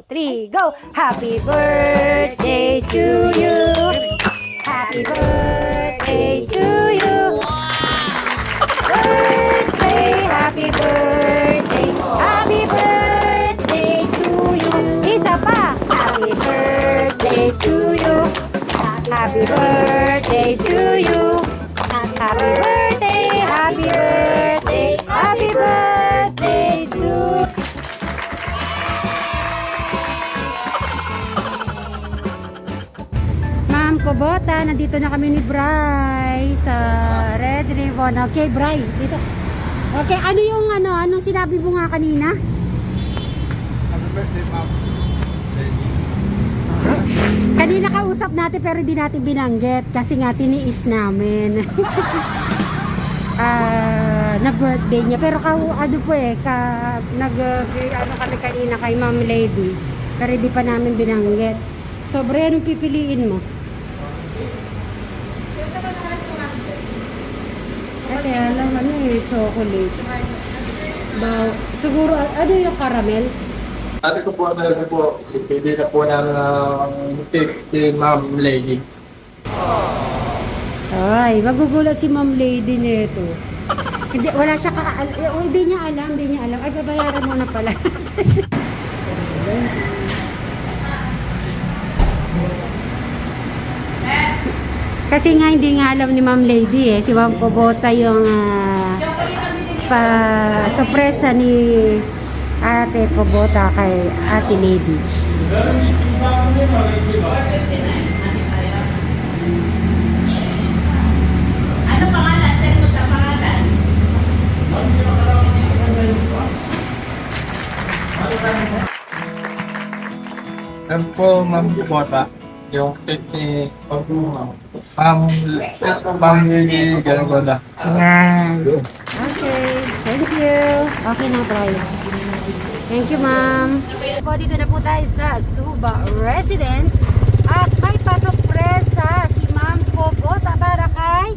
3, go! Happy birthday to you. Happy birthday to you. Birthday, happy birthday. Happy birthday to you. Isa pa. Happy birthday to you. Happy birthday to you. Happy birthday, happy birthday, happy birthday to you. Ma'am Kubota, nandito na kami ni Bri sa Red Ribbon. Okay, Bri, dito. Okay, ano yung anong sinabi mo nga kanina? Happy birthday, ma'am. Kanina kausap natin pero di natin binanggit kasi nga tiniis namin. Na birthday niya. Pero ano po kami kanina kay Ma'am Lady. Pero di pa namin binanggit. Sobre, anong pipiliin mo? Kaya alam chocolate. Siguro, ano yung caramel? Ate ko po, talaga po, pili na po namin ang cake si Ma'am Lady. Ay, magugulat si Ma'am Lady nito. Hindi, wala siya hindi niya alam. Ay, babayaran mo na pala. Kasi nga hindi nga alam ni Ma'am Lady si Ma'am Kubota yung sorpresa ni Ate Kubota kay Ate Lady. Ano pangalan? Send mo sa pangalan. Ano po, Ma'am Kubota, yung cake ni Ma'am Lady Galagoda. Yan. Okay. Thank you. Okay na, Brian. Thank you, ma'am. Po, dito na po tayo sa Suba Residence. At may pasurpresa si Ma'am Kubota para kay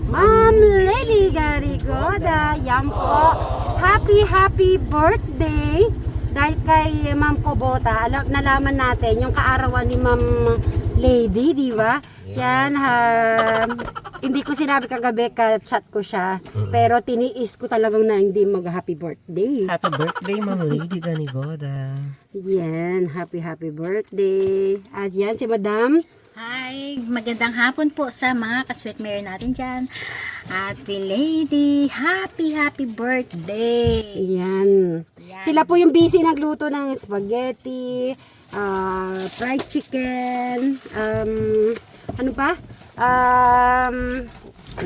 Ma'am Lady Garigoda. Yan po. Happy birthday. Dahil kay Ma'am Kubota, nalaman natin yung kaarawan ni Ma'am Lady, di ba? Yan, hindi ko sinabi kagabi, ka-chat ko siya. Pero tiniis ko talagang na hindi mag-happy birthday. Happy birthday, Ma'am Lady Garigoda. Yan, happy birthday. At yan, si Madam. Hi, magandang hapon po sa mga ka-sweet Mary natin dyan. Ate Lady, happy birthday. Yan. Sila po yung busy nagluto ng spaghetti, fried chicken, ano pa?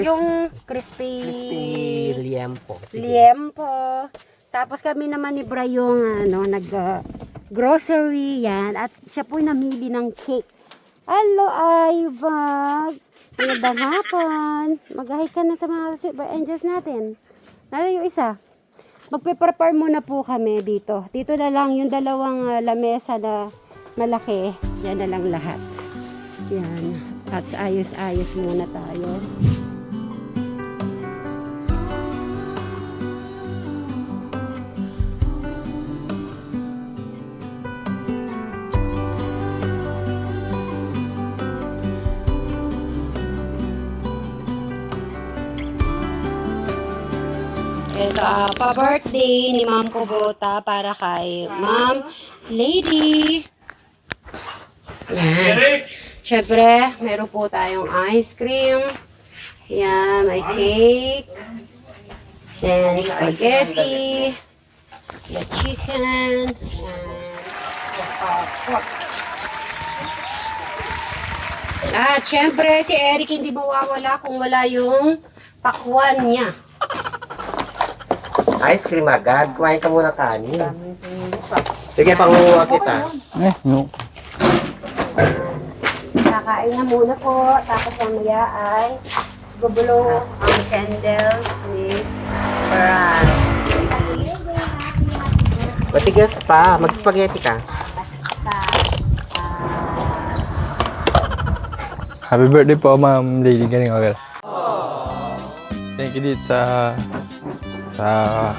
Yung crispy liempo. Tapos kami naman ni Bri yung grocery yan. At siya po namili ng cake. Hello, Ivan! Magandang hapon. Mag-hi ka na sa mga Super Angels natin. Nalo yung isa. Magpe-prepare muna po kami dito. Dito na lang yung dalawang lamesa na malaki. Yan na lang lahat. Yan. At ayos-ayos muna tayo. Ito, pa-birthday ni Ma'am Kubota para kay Ma'am Lady. Yan. Siyempre, meron po tayong ice cream. Yan, may cake. Then, spaghetti. The chicken. And pork. At siyempre, si Eric hindi mawawala kung wala yung pakwan niya. Ice cream agad. Kumain ka muna kanin. Sige, pangunguha kita. No. Kakain na muna po. Tapos mamaya ay gubulo ang candle ni Brian. Matigas pa. Mag-spaghetti ka. Happy birthday po, Ma'am Lady Galagoda. Thank you dito sa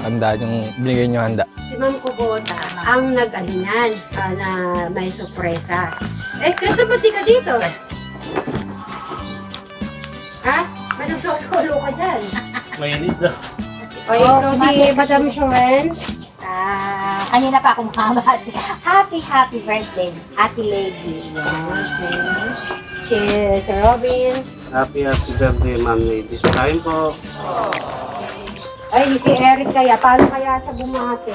handa yung binigay niyo handa. Si Ma'am Kubota. ang nag-ano niyan, na may sorpresa. Eh, Kristo, ba't di ka dito? Ha? May nagsusulo ka dyan. Mainit na. O, ikaw si Madam Shoren. Kanina pa ako makabati. Happy birthday, Ate Lady. Okay. Si Robin. Happy birthday, Ma'am Lady. Kain po. Ay, si Eric kaya. Paano kaya siya bumati?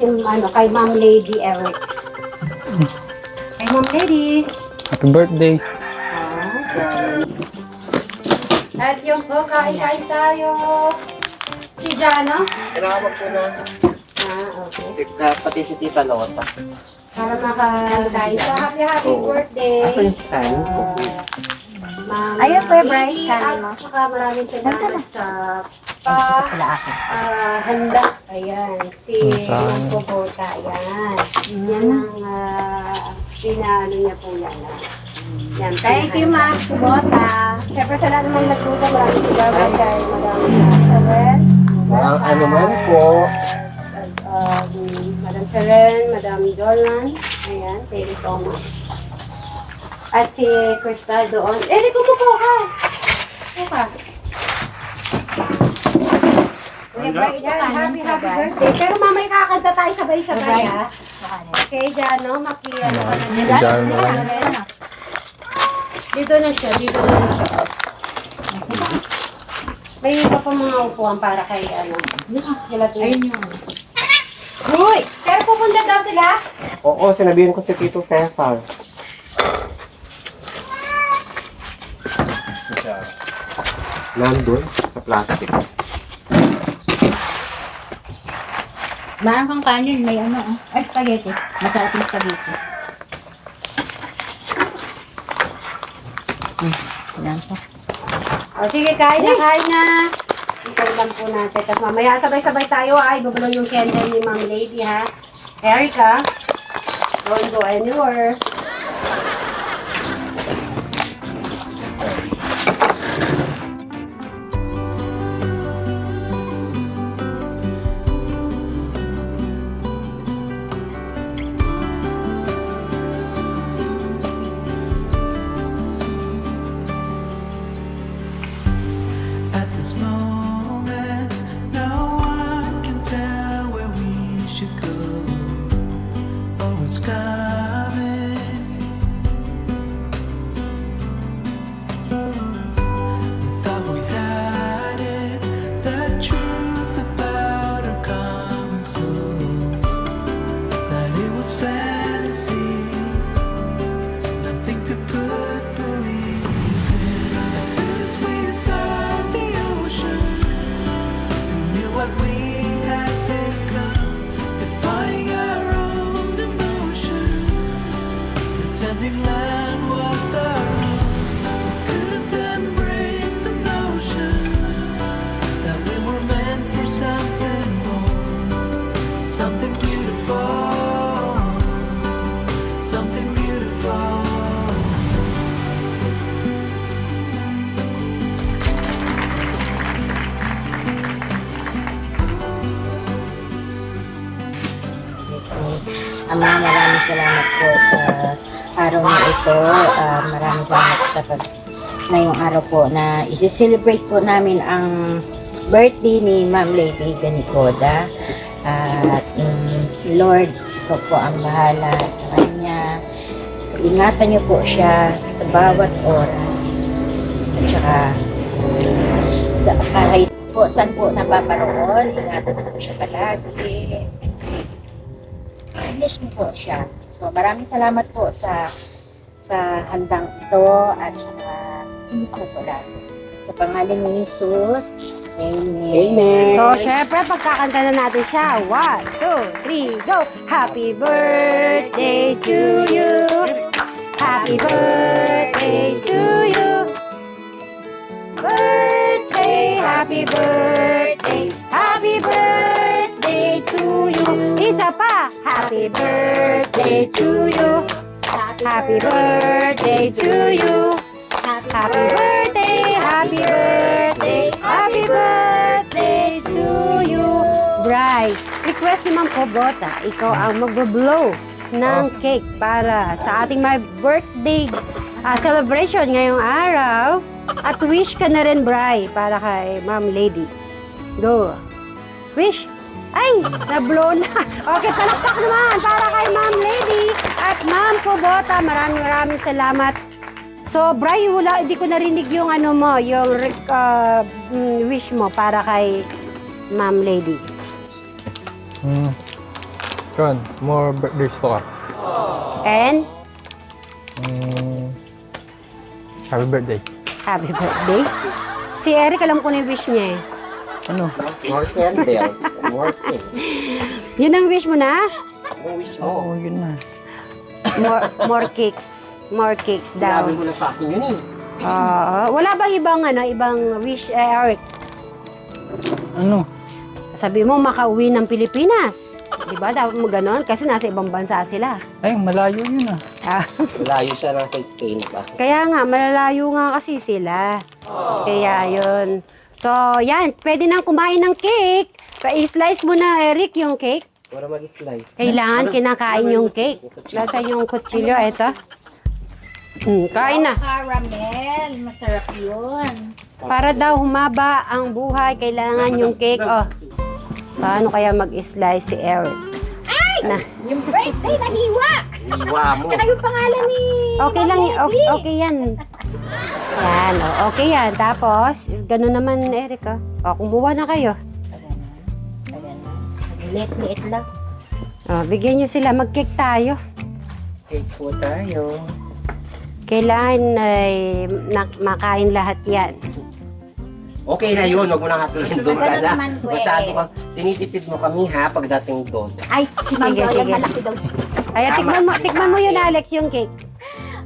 Kay Ma'am Lady Eric. Kay Ma'am Lady. Happy birthday. At yung kain tayo. Si Jana. Kailangan po na. Okay. Pati si Tita Lota. Para makakain. So, happy birthday. Asa yung kanin po? Ma'am Ayun po yung Lady, bright kanin mo. At saka maraming salamat sa Wala ako. handa. Ayan. Si Saan? Ma'am Kubota. Ayan. Yan ang pinaano niya po yan. Yan. Thank you, Ma'am Kubota. Siyempre sa lahat naman nagluto, maraming salamat kay Madam Seren. Ano man po. Madam Seren, Madam Dolan. Ayan, thank you so much. At si Crystal doon. Eric, umupo ka! Umupo ka. Happy birthday. Pero mamay kakanta tayo sabay-sabay ha. Okay, Jano, makiyano ka na nila. Jano. Dito na siya. May iba pa mga upuan para kay sila to. Ayun yun. Hoy! Pero pupunta daw sila? Oo, sinabihin ko si Tito Cesar. Nandun, sa plastic. Mahang kang kanin, may ano, ay, spaghetti. Masarap yung spaghetti. Yan po. O sige, kain na. Ikaw lang po natin. Tapos mamaya sabay-sabay tayo ay bubulo yung candle ni Ma'am Lady ha. Erica, don't go anywhere. At this moment, no one can tell where we should go or what's coming. We thought we had it, the truth about our common soul, that it was fantasy, nothing to put belief in. As soon as we saw the ocean, we knew what we had become, defying our own emotion, pretending land was our own. We couldn't embrace the notion that we were meant for something more, something beautiful, something beautiful. Yes, maraming salamat po sa araw na ito. Maraming salamat po sa ngayong araw po na isi-celebrate po namin ang birthday ni Ma'am Lady Ganicoda. At Lord, ikaw po ang bahala sa kanya. Ingatan niyo po siya sa bawat oras. At saka kahit po saan po napaparoon, ingatan po siya palagi. Bless mo po siya. So, maraming salamat po sa handang ito at saka bless mo po lagi. Sa pangalan ni Jesus, Amen. Amen. So, syempre, pagkakanta na natin siya. 1, 2, 3, go! Happy birthday to you. Happy birthday to you. Birthday, happy birthday. Happy birthday to you. Isa pa. Happy birthday to you. Happy birthday to you. Happy birthday, happy birthday, happy birthday to you. Bryce, request ni Ma'am Kobota, ikaw ang magbo-blow ng cake para sa ating my birthday celebration ngayong araw. At wish ka na rin, Bri, para kay Ma'am Lady. Go. Wish. Ay, na-blow na. Okay, palakpak naman para kay Ma'am Lady at Ma'am Kobota. Maraming salamat. So, Bri, hindi ko narinig yung yung wish mo para kay Ma'am Lady. Kan, more birthdays to ka. And, Happy birthday. happy birthday. Si Eric, alam ko na yung wish niya eh. Ano? More candles. More cake. Yun ang wish mo na? Ang wish mo. Oo, yun na. More cakes. More cakes daw. Sinabi mo na sa akin yun eh. Wala ba ibang wish, Eric? Ano? Sabi mo, makauwi ng Pilipinas. Diba? Dapat mo ganon kasi nasa ibang bansa sila. Ay, malayo yun ah. Layo siya nasa Spain pa. Kaya nga, malalayo nga kasi sila. Kaya yun. So, yan. Pwede nang kumain ng cake. Pa-slice mo na, Eric, yung cake. Para mag-slice. Kailangan kinakain yung cake. Nasa yung kutsilyo, eto. Kain na. Caramel, masarap yun. Para daw humaba ang buhay, kailangan yung cake. Oh. Paano kaya mag-slice si Eric? Na. Yung birthday, nahiwa! Iwa mo. Tsaka yung pangalan ni... Okay lang, okay yan. Yan, okay yan. Tapos, gano'n naman, Eric, oh. Kumuha na kayo. Liit-liit lang. Bigyan nyo sila, mag-cake tayo. Cake po tayo. Kailangan ay makain lahat yan. Okay na yun, huwag mo nang hatulin doon ka na. naman po Masyado ka, tinitipid mo kami ha pagdating doon. Ay, si Ma'am Sige, Yola, sige. malaki daw. Kaya tikman mo yun, Alex, yung cake.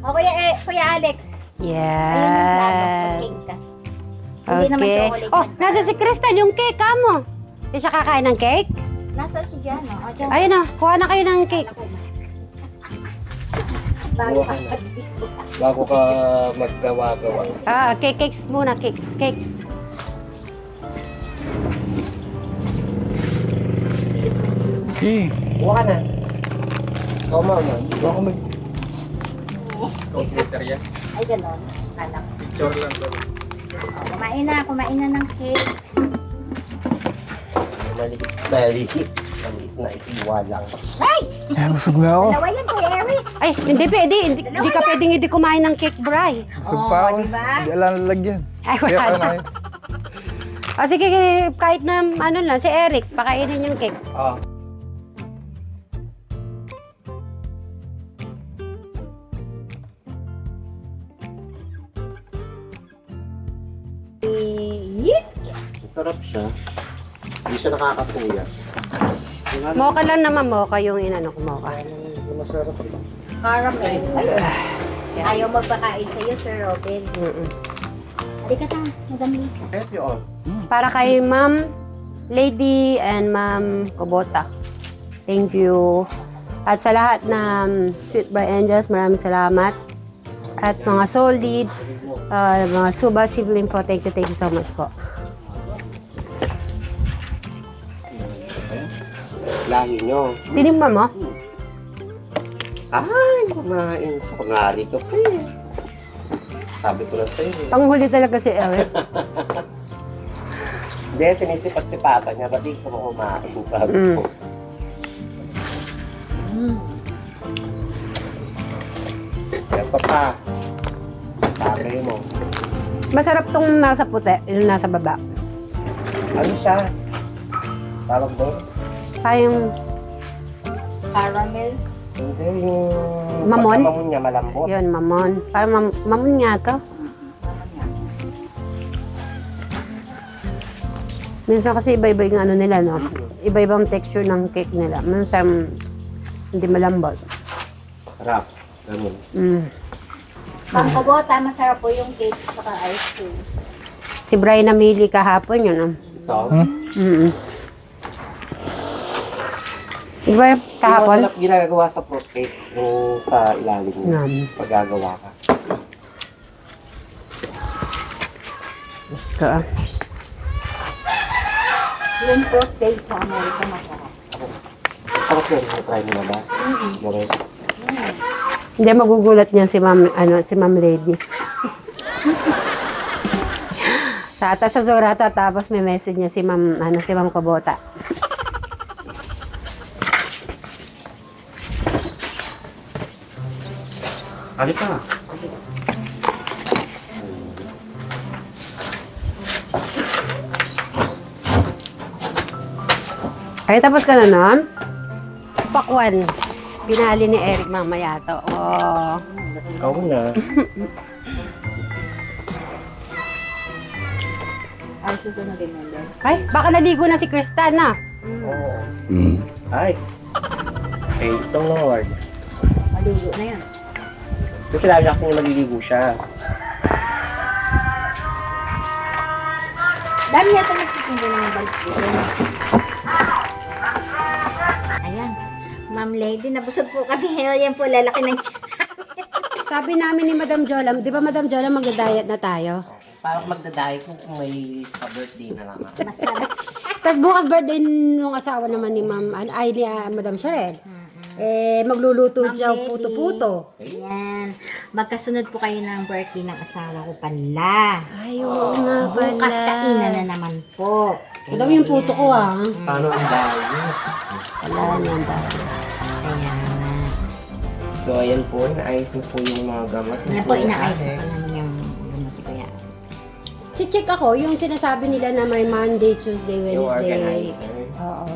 O, Kuya Alex. Yan. Ayun, Hindi naman Okay. chocolate Oh, yan. nasa si Crystal yung cake, mo. Hindi siya kakain ng cake? Nasa si Jan, o. O, Jan. Ayun na, kuha na kayo ng cake. Bago Buka na. Bago ka maggawa-gawa. Cakes muna, cakes. Eh, Buka ka na. Ikaw mama. baka mag... Computer yan. Ay, gano'n. Anak. Picture lang to. O, kumain na ng cake. Maliit. Maliit na iwa lang. Ay! Ay, busog na ako. Dalawa yan, Kuya Eric. Ay, hindi pwede. Hindi ka pwedeng hindi kumain ng cake, Bri. Busog pa ako. diba? Hindi alam lalagyan. Ay, Kaya wala na. kamain. Sige, kahit na lang, si Eric, pakainin yung cake. Ah. Yik! Sarap siya. Hindi siya nakakapuya. Mocha lang naman, mocha yung inano ko, mocha. Masarap ba? Caramel. Ay! Ayaw magpakain sa'yo, Sir Robin. Halika ta, Madam Lisa. Pwede yun. Para kay Ma'am Lady and Ma'am Kobota. Thank you. At sa lahat ng Sweet by Angels, maraming salamat. At mga solid, mga Suba sibling po, thank you so much po. Lahi nyo. Tinimba mo? Ay, kumain sa pangari ko pa eh. Sabi ko na sa'yo eh. Panghuli talaga si Eric. Hindi, sinisipat-sipatan niya. Ba't di ko kumain? Sabi ko. Ito pa. Sabi mo. Masarap tong nasa puti, yung nasa baba. Ano siya? Tawag doon? Kayong Caramel. Hindi, yung... Mamon? pagkabangon niya malambot. yun, mamon. Parang mamon nga to. Minsan kasi iba-iba yung ano nila, no? Iba-ibang texture ng cake nila. Minsan, hindi malambot. Sarap. Ganun. Ma'am Kobota, masarap po yung cake saka ice cream. Si Brian namili kahapon yun, no? Ito. Di ba kahapon? Yung masarap ginagawa sa fruit cake yung sa ilalim niya. Paggagawa ka. Gusto. Yung fruit cake sa Amerika masarap. Ako Sarap yun. Try mo na ba? Direct. Hindi, magugulat niyan si Ma'am Lady. Tata sa Zorata, tapos may message niya si Ma'am Kabota. Halika. Ay, tapos ka na nun? Pakwan. Binali ni Eric mamaya to. Oh. Oo na. Ay, baka naligo na si Kristan na. Oo. Ay. Thank the Lord. Maligo na yan. Kasi lagi kasi niya maliligo siya. Dami yata nagtitinda ng balik dito. Ayan. Ma'am Lady, nabusog po kami. Yan po, lalaki ng tiyan. Sabi namin ni Madam Jola, di ba Madam Jola magda-diet na tayo? Parang magdadayo kung may pa-birthday na lang ako. Masarap. Tapos bukas birthday nung asawa naman ni Madam Sherelle. Magluluto Ma'am siya Lady. puto-puto. Ayan. Magkasunod po kayo ng birthday ng asawa ko pala. Ay, oo nga pala. Bukas kainan na naman po. Madami yung puto ko ah. Paano ang dayo? Wala niyan ba? Ayan. So, ayan po. Naayos na po yung mga gamot. Yan po, inaayos na po namin yung gamot ko yan. Check ako, yung sinasabi nila na may Monday, Tuesday, Yung Wednesday. organizer. Oo.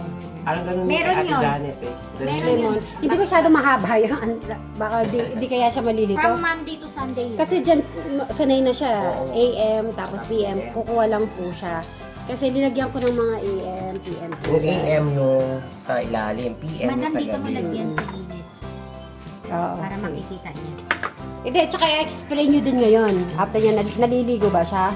Parang ganun Meron kay Ate yun. Janet eh. Meron Lemon. Hindi masyado mahaba yun. Baka di kaya siya malilito. From Monday to Sunday. Kasi dyan, sanay na siya. Oo. AM, tapos PM. Kukuha lang po siya. Kasi linagyan ko ng mga AM, PM. Yung AM yung sa ilalim, PM Madam, sa dito mo gabi. lagyan sa gilid. Oo. Para sige. makikita niya. Hindi, tsaka i-explain nyo din ngayon. After niya, naliligo ba siya?